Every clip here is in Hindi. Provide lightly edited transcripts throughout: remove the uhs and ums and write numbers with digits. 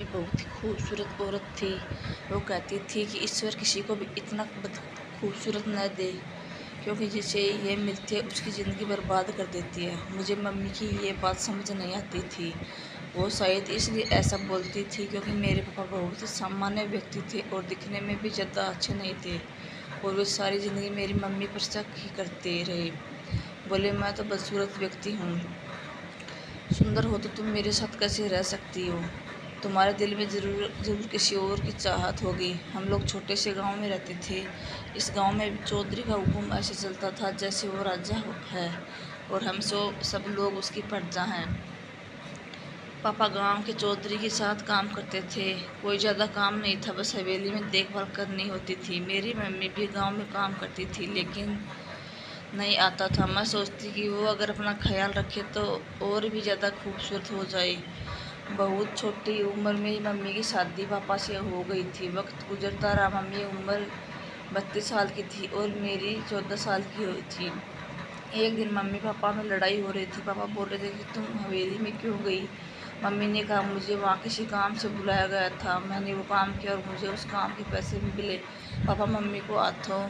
बहुत ही खूबसूरत औरत थी। वो कहती थी कि ईश्वर किसी को भी इतना खूबसूरत न दे, क्योंकि जिसे ये मिलती है उसकी ज़िंदगी बर्बाद कर देती है। मुझे मम्मी की ये बात समझ नहीं आती थी। वो शायद इसलिए ऐसा बोलती थी क्योंकि मेरे पापा बहुत ही सामान्य व्यक्ति थे और दिखने में भी ज़्यादा अच्छे नहीं थे, और वे सारी ज़िंदगी मेरी मम्मी पर शक ही करते रहे। बोले, मैं तो बदसूरत व्यक्ति हूँ, सुंदर हो तो तुम मेरे साथ कैसे रह सकती हो? तुम्हारे दिल में ज़रूर ज़रूर किसी और की चाहत होगी। हम लोग छोटे से गांव में रहते थे। इस गांव में चौधरी का हुक्म ऐसे चलता था जैसे वो राजा है और हम सब लोग उसकी प्रजा हैं। पापा गांव के चौधरी के साथ काम करते थे। कोई ज़्यादा काम नहीं था, बस हवेली में देखभाल करनी होती थी। मेरी मम्मी भी गांव में काम करती थी, लेकिन नहीं आता था। मैं सोचती कि वो अगर अपना ख्याल रखे तो और भी ज़्यादा खूबसूरत हो जाए। बहुत छोटी उम्र में ही मम्मी की शादी पापा से हो गई थी। वक्त गुजरता रहा, मम्मी की उम्र 32 साल की थी और मेरी 14 साल की हुई थी। एक दिन मम्मी पापा में लड़ाई हो रही थी। पापा बोल रहे थे कि तुम हवेली में क्यों गई? मम्मी ने कहा, मुझे वहाँ किसी काम से बुलाया गया था, मैंने वो काम किया और मुझे उस काम के पैसे भी मिले। पापा मम्मी को हाथों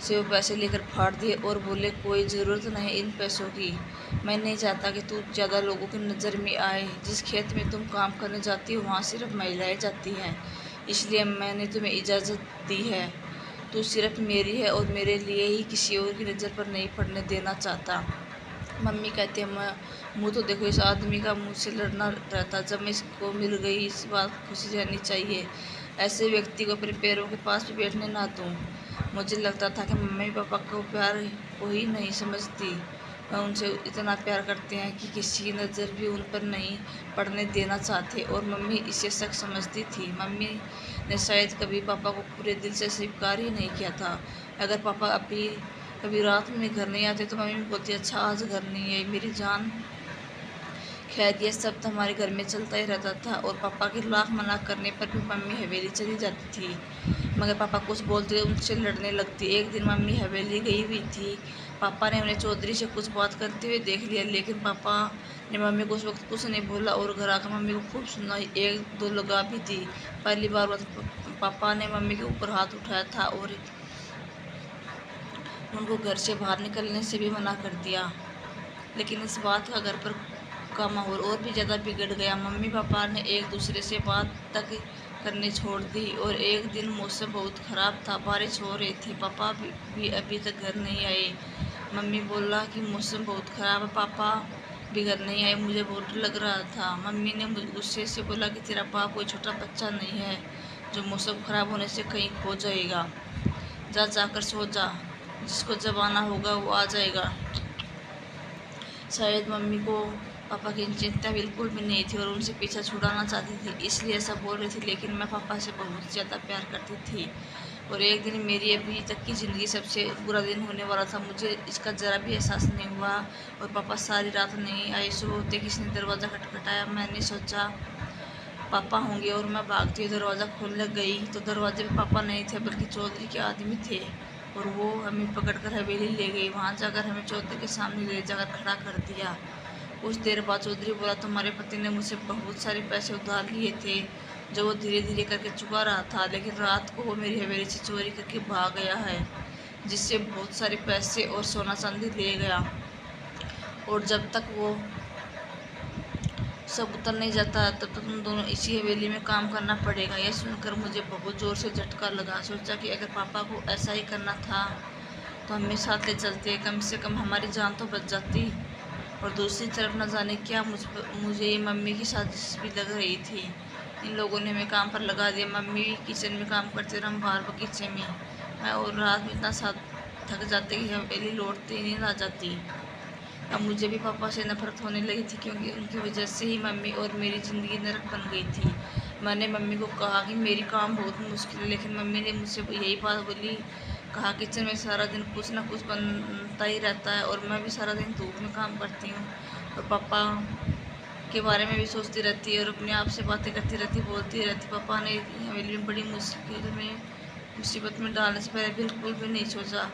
से वो पैसे लेकर फाड़ दिए और बोले, कोई ज़रूरत नहीं इन पैसों की। मैं नहीं चाहता कि तू ज़्यादा लोगों की नज़र में आए। जिस खेत में तुम काम करने जाती हो वहाँ सिर्फ महिलाएं जाती हैं, इसलिए मैंने तुम्हें इजाज़त दी है। तू सिर्फ मेरी है और मेरे लिए ही, किसी और की नज़र पर नहीं पड़ने देना चाहता। मम्मी कहती है, मैं मुँह तो देखो, इस आदमी का मुझसे लड़ना रहता। जब मैं इसको मिल गई, इस बात खुशी रहनी चाहिए। ऐसे व्यक्ति को अपने पैरों के पास भी बैठने ना दूँ। मुझे लगता था कि मम्मी पापा को प्यार को ही नहीं समझती। वह उनसे इतना प्यार करते हैं कि किसी की नज़र भी उन पर नहीं पड़ने देना चाहते, और मम्मी इसे शक समझती थी। मम्मी ने शायद कभी पापा को पूरे दिल से स्वीकार ही नहीं किया था। अगर पापा अभी कभी रात में घर नहीं आते तो मम्मी बोलती, अच्छा आज घर नहीं है मेरी जान। खैर, ये सब तो हमारे घर में चलता ही रहता था, और पापा के लाख मना करने पर भी मम्मी हवेली चली जाती थी। मगर पापा कुछ बोलते उनसे लड़ने लगती। एक दिन मम्मी हवेली गई हुई थी। पापा ने उन्हें चौधरी से कुछ बात करते हुए देख लिया, लेकिन पापा ने मम्मी को उस वक्त कुछ नहीं बोला और घर आकर मम्मी को खूब सुनाई, एक दो लगा भी दी। पहली बार पापा ने मम्मी के ऊपर हाथ उठाया था और उनको घर से बाहर निकलने से भी मना कर दिया। लेकिन इस बात का घर पर का माहौल और भी ज़्यादा बिगड़ गया। मम्मी पापा ने एक दूसरे से बात तक करनी छोड़ दी, और एक दिन मौसम बहुत ख़राब था, बारिश हो रही थी। पापा भी अभी तक घर नहीं आए। मम्मी बोला कि मौसम बहुत ख़राब है, पापा भी घर नहीं आए, मुझे बहुत डर लग रहा था। मम्मी ने गुस्से से बोला कि तेरा बाप कोई छोटा बच्चा नहीं है जो मौसम ख़राब होने से कहीं खो जाएगा। जा जाकर सो जा, जिसको जब आना होगा वो आ जाएगा। शायद मम्मी को पापा की चिंता बिल्कुल भी नहीं थी और उनसे पीछा छुड़ाना चाहती थी, इसलिए ऐसा बोल रही थी। लेकिन मैं पापा से बहुत ज़्यादा प्यार करती थी, और एक दिन मेरी अभी तक की ज़िंदगी सबसे बुरा दिन होने वाला था। मुझे इसका ज़रा भी एहसास नहीं हुआ, और पापा सारी रात नहीं आए। सुबह होते किसी ने दरवाज़ा खटखटाया। मैंने सोचा पापा होंगे और मैं भागती हुई दरवाज़ा खोलने गई तो दरवाजे पे पापा नहीं थे, बल्कि चौधरी के आदमी थे, और वो हमें पकड़कर हवेली ले गई। वहाँ जाकर हमें चौधरी के सामने ले जाकर खड़ा कर दिया। कुछ देर बाद चौधरी बोला, तुम्हारे पति ने मुझसे बहुत सारे पैसे उधार लिए थे, जो वो धीरे धीरे करके चुका रहा था, लेकिन रात को वो मेरी हवेली से चोरी करके भाग गया है, जिससे बहुत सारे पैसे और सोना चांदी ले गया, और जब तक वो सब उतर नहीं जाता तब तक तुम दोनों इसी हवेली में काम करना पड़ेगा। यह सुनकर मुझे बहुत ज़ोर से झटका लगा। सोचा कि अगर पापा को ऐसा ही करना था तो हमें साथ ले चलते, कम से कम हमारी जान तो बच जाती। और दूसरी तरफ न जाने क्या मुझे ये मम्मी की साजिश भी लग रही थी। इन लोगों ने हमें काम पर लगा दिया। मम्मी किचन में काम करते और हम बाहर बगीचे में। मैं और रात में इतना साथ थक जाते कि हवेली लौटते ही नींद आ जाती। अब मुझे भी पापा से नफरत होने लगी थी, क्योंकि उनकी वजह से ही मम्मी और मेरी ज़िंदगी नरक बन गई थी। मैंने मम्मी को कहा कि मेरी काम बहुत मुश्किल है, लेकिन मम्मी ने मुझसे यही बात बोली। कहा, किचन में सारा दिन कुछ ना कुछ बनता ही रहता है और मैं भी सारा दिन धूप में काम करती हूँ, और पापा के बारे में भी सोचती रहती है और अपने आप से बातें करती रहती, बोलती रहती। पापा ने हवेली में बड़ी मुसीबत में डालने से पहले बिल्कुल भी नहीं सोचा।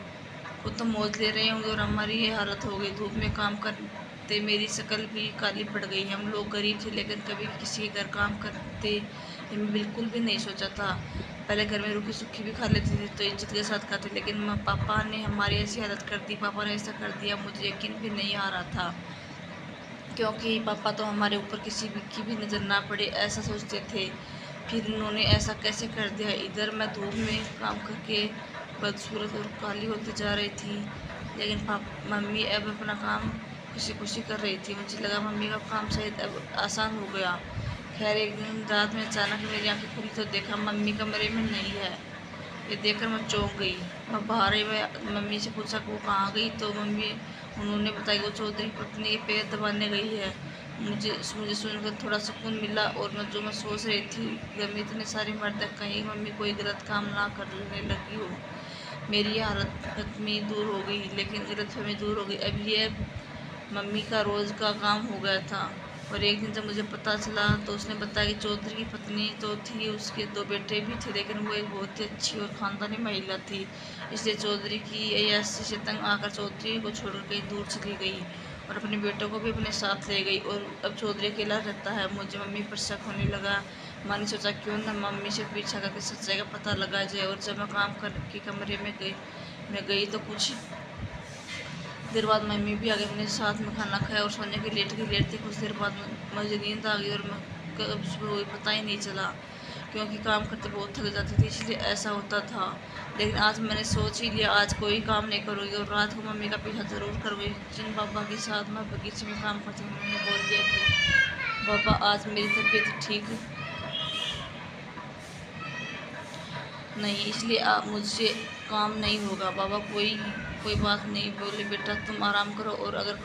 वो तो मौज ले रहे होंगे और हमारी ये हालत हो गई, धूप में काम कर करते मेरी शक्ल भी काली पड़ गई। हम लोग गरीब थे लेकिन कभी किसी के घर काम करते ये मैं बिल्कुल भी नहीं सोचा था। पहले घर में रूखी सूखी भी खा लेते थे तो इज्जत के साथ खाते, लेकिन पापा ने हमारी ऐसी हालत कर दी, पापा ने ऐसा कर दिया, मुझे यकीन भी नहीं आ रहा था। क्योंकि पापा तो हमारे ऊपर किसी की भी नज़र ना पड़े ऐसा सोचते थे, फिर उन्होंने ऐसा कैसे कर दिया। इधर मैं धूप में काम करके बदसूरत और काली होती जा रही थी, लेकिन मम्मी अब अपना काम खुशी खुशी कर रही थी। मुझे लगा मम्मी का काम शायद अब आसान हो गया। खैर एक दिन रात में अचानक मेरी आंखें खुली तो देखा मम्मी कमरे में नहीं है। ये देखकर मैं चौंक गई। मैं बाहर ही मैं मम्मी से पूछा कि वो कहाँ गई, तो मम्मी उन्होंने बताया वो चौधरी पत्नी के पैर दबाने गई है। मुझे सुनकर थोड़ा सुकून मिला और मैं सोच रही थी घर में इतने सारे मर्द हैं, कहीं मम्मी कोई गलत काम ना करने लगी हो। मेरी हालत दूर हो गई, लेकिन गलतफहमी दूर हो गई। अब ये मम्मी का रोज़ का काम हो गया था। और एक दिन जब मुझे पता चला तो उसने बताया कि चौधरी की पत्नी तो थी, उसके 2 बेटे भी थे, लेकिन वो एक बहुत ही अच्छी और ख़ानदानी महिला थी। इसलिए चौधरी की अय्याशी से तंग आकर चौधरी को छोड़कर कहीं दूर चली गई और अपने बेटों को भी अपने साथ ले गई। और अब चौधरी अकेला रहता है। मुझे मम्मी पर शक होने लगा। मैंने सोचा क्यों न मम्मी से पीछा करके सच्चाई का पता लगा जाए। और जब मैं काम करके कमरे में गई तो कुछ देर बाद मम्मी भी आ गई। मैंने साथ में खाना खाया और सोने के लेट थी। कुछ देर बाद मुझे नींद आ गई और मैं कब सुबह हुई पता ही नहीं चला, क्योंकि काम करते बहुत थक जाती थी, इसलिए ऐसा होता था। लेकिन आज मैंने सोच ही लिया आज कोई काम नहीं करूँगी और रात को मम्मी का पीछा ज़रूर करूँगी। जिन पापा के साथ मैं बगीचे में काम करती हूँ उन्होंने बोल दिया कि पापा आज मेरी तबीयत ठीक नहीं, इसलिए आप मुझसे काम नहीं होगा। बाबा कोई बात नहीं बोले, बेटा तुम आराम करो और अगर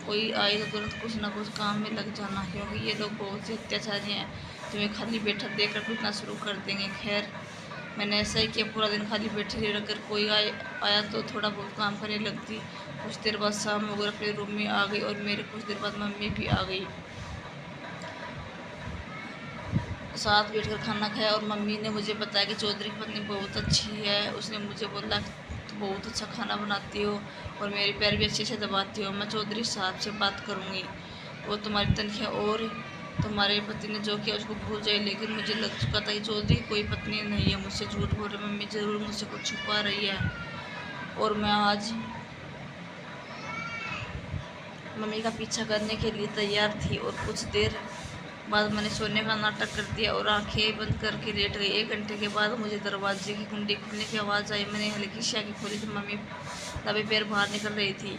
कोई आए तो तुरंत कुछ ना कुछ काम में लग जाना, क्योंकि ये लोग बहुत ही अत्याचारी हैं, तुम्हें खाली बैठा देखकर पीटना शुरू कर देंगे। खैर मैंने ऐसा ही किया, पूरा दिन खाली बैठी रही। अगर कोई आया तो थोड़ा बहुत काम करने लगती। कुछ देर बाद शाम हो गई, अपने रूम में आ गई और मेरे कुछ देर बाद मम्मी भी आ गई। साथ बैठकर खाना खाया और मम्मी ने मुझे बताया कि चौधरी की पत्नी बहुत अच्छी है। उसने मुझे बोला तो बहुत अच्छा खाना बनाती हो और मेरे पैर भी अच्छे से दबाती हो। मैं चौधरी साहब से बात करूँगी, वो तुम्हारी तनख्वाह और तुम्हारे पति ने जो किया उसको भूल जाए। लेकिन मुझे लग चुका था कि चौधरी कोई पत्नी नहीं है, मुझसे झूठ बोल रही। मम्मी ज़रूर मुझसे कुछ छुपा रही है। और मैं आज मम्मी का पीछा करने के लिए तैयार थी। और कुछ देर बाद मैंने सोने का नाटक कर दिया और आंखें बंद करके लेट गई। 1 घंटे के बाद मुझे दरवाजे की कुंडी खुलने की आवाज़ आई। मैंने हल्की सी आंखें खोली तो मम्मी दबे पैर बाहर निकल रही थी।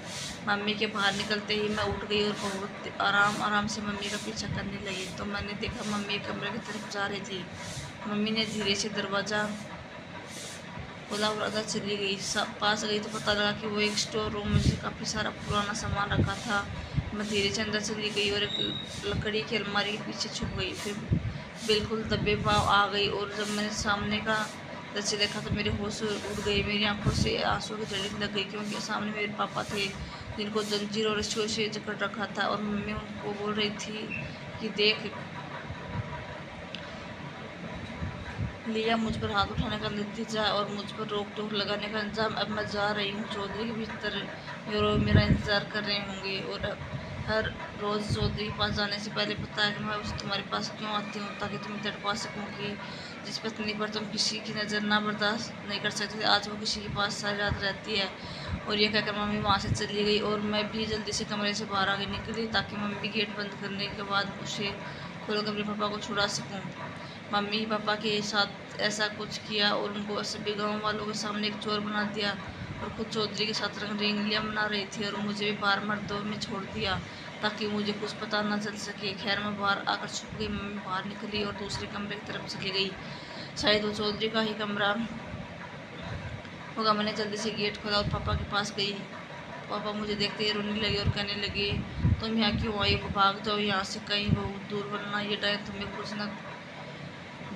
मम्मी के बाहर निकलते ही मैं उठ गई और बहुत आराम से मम्मी का पीछा करने लगी। तो मैंने देखा मम्मी कमरे की तरफ जा रही थी। मम्मी ने धीरे से दरवाज़ा खोला और अंदर चली गई। पास गई तो पता लगा कि वो एक स्टोर रूम में काफ़ी सारा पुराना सामान रखा था। मैं धीरे से अंदर चली गई और एक लकड़ी की अलमारी के पीछे छुप गई। फिर बिल्कुल दबे पाँव आ गई और जब मैंने सामने का दृश्य देखा तो मेरे होश उड़ गई। मेरी आंखों से आंसू की झड़ी लग गई, क्योंकि सामने मेरे पापा थे जिनको जंजीर और रस्सियों से जकड़ रखा था। और मम्मी उनको बोल रही थी कि देख लिया मुझ पर हाथ उठाने का नतीजा और मुझ पर रोक टोक लगाने का अंजाम। अब मैं जा रही हूँ। चौधरी के भीतर मेरा इंतज़ार कर रहे होंगे और हर रोज़ चौधरी के पास जाने से पहले पता है कि मैं उस तुम्हारे पास क्यों आती हूँ, ताकि तुम्हें तड़पा सकूँ कि जिस पत्नी पर तुम किसी की नज़र ना बर्दाश्त नहीं कर सकते आज वो किसी के पास सारी रात रहती है। और ये कहकर मम्मी वहाँ से चली गई और मैं भी जल्दी से कमरे से बाहर आगे निकली, ताकि मम्मी गेट बंद करने के बाद उसे खोलकर अपने पापा को छुड़ा सकूँ। मम्मी पापा के साथ ऐसा कुछ किया और उनको सभी गाँव वालों के सामने एक चोर बना दिया और खुद चौधरी के साथ रंगलियाँ मना रही थी और मुझे भी बाहर मर्दों में छोड़ दिया ताकि मुझे कुछ पता ना चल सके। खैर मैं बाहर आकर छुप गई। मम्मी बाहर निकली और दूसरे कमरे की तरफ चली गई। शायद वो चौधरी का ही कमरा होगा। मैंने जल्दी से गेट खोला और पापा के पास गई। पापा मुझे देखते ही रोने लगे और कहने लगे तुम यहाँ क्यों आई हो, भाग जाओ यहाँ से कहीं बहुत दूर, वरना ये टाइम तुम्हें कुछ ना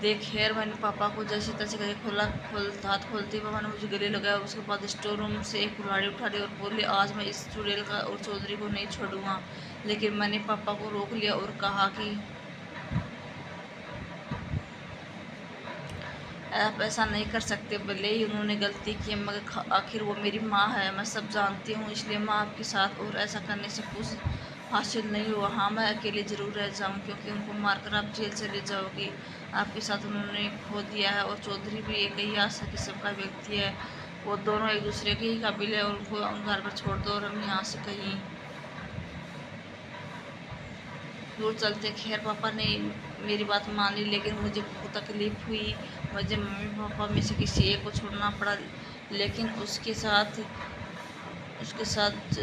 देख। खैर मैंने पापा को जैसे तैसे करके हाथ खोलते ही पापा ने मुझे गले लगाया। उसके बाद स्टोर रूम से एक कुल्हाड़ी उठा ली और बोले आज मैं इस चुड़ैल का और चौधरी को नहीं छोड़ूंगा। लेकिन मैंने पापा को रोक लिया और कहा कि आप ऐसा नहीं कर सकते। भले ही उन्होंने गलती की मगर आखिर वो मेरी माँ है, मैं सब जानती हूँ, इसलिए मैं आपके साथ और ऐसा करने से कुछ हासिल नहीं हुआ। हाँ, मैं अकेले ज़रूर रह जाऊँ, क्योंकि उनको मारकर आप जेल चले जाओगी। आपके साथ उन्होंने खो दिया है। और चौधरी भी एक ही आशा किस्म का व्यक्ति है। वो दोनों एक दूसरे के ही काबिल है, और उनको घर पर छोड़ दो और हम यहाँ से कहीं दूर चलते। खैर पापा ने मेरी बात मान ली, लेकिन मुझे बहुत तकलीफ़ हुई। मुझे मम्मी पापा में से किसी एक को छोड़ना पड़ा, लेकिन उसके साथ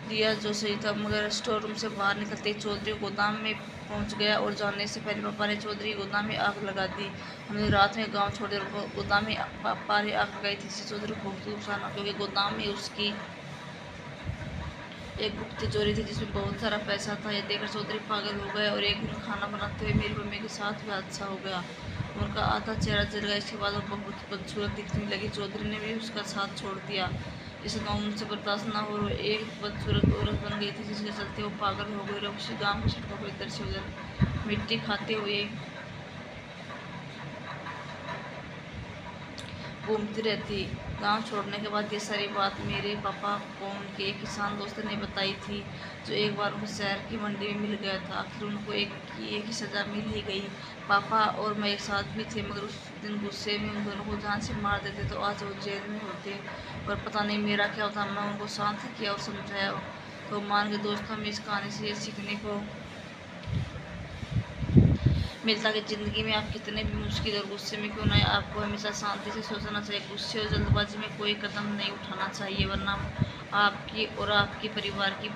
दिया जो सही था। मगर स्टोर रूम से बाहर निकलते ही चौधरी गोदाम में पहुंच गया, और जाने से पहले पापा ने चौधरी गोदाम में आग लगा दी। हमने रात में गांव छोड़ दिया। गोदाम में पापा ने आग लगाई थी, जिससे चौधरी को बहुत नुकसान हुआ, क्योंकि गोदाम में उसकी एक गुप्त तिजोरी थी जिसमें बहुत सारा पैसा था। यह देखकर चौधरी पागल हो गए, और एक दिन खाना बनाते हुए मेरी मम्मी के साथ भी हादसा हो गया। उनका आधा चेहरा जल गया। इसके बाद वो बहुत बदसूरत दिखने लगी। चौधरी ने भी उसका साथ छोड़ दिया। इस गाँव उनसे बर्दाश्त न हो, एक बदसूरत औरत बन गई थी, जिसके चलते वो पागल हो गई और उसी गाँव की सड़कों पर इधर से उधर मिट्टी खाते हुए घूमती रहती। गांव छोड़ने के बाद ये सारी बात मेरे पापा को उनके एक किसान दोस्त ने बताई थी, जो एक बार उनको शहर की मंडी में मिल गया था। आखिर उनको एक ही सज़ा मिल ही गई। पापा और मैं एक साथ भी थे, मगर उस दिन गुस्से में उन दोनों को जान से मार देते तो आज वो जेल में होते। और पता नहीं मेरा क्या होता। मैं उनको शांत किया और समझाया तो मान के। दोस्तों, हमें इस कहानी से ये सीखने को मिलता कि ज़िंदगी में आप कितने भी मुश्किल और गुस्से में क्यों ना, आपको हमेशा शांति से सोचना चाहिए। गुस्से और जल्दबाजी में कोई कदम नहीं उठाना चाहिए, वरना आपकी और आपके परिवार की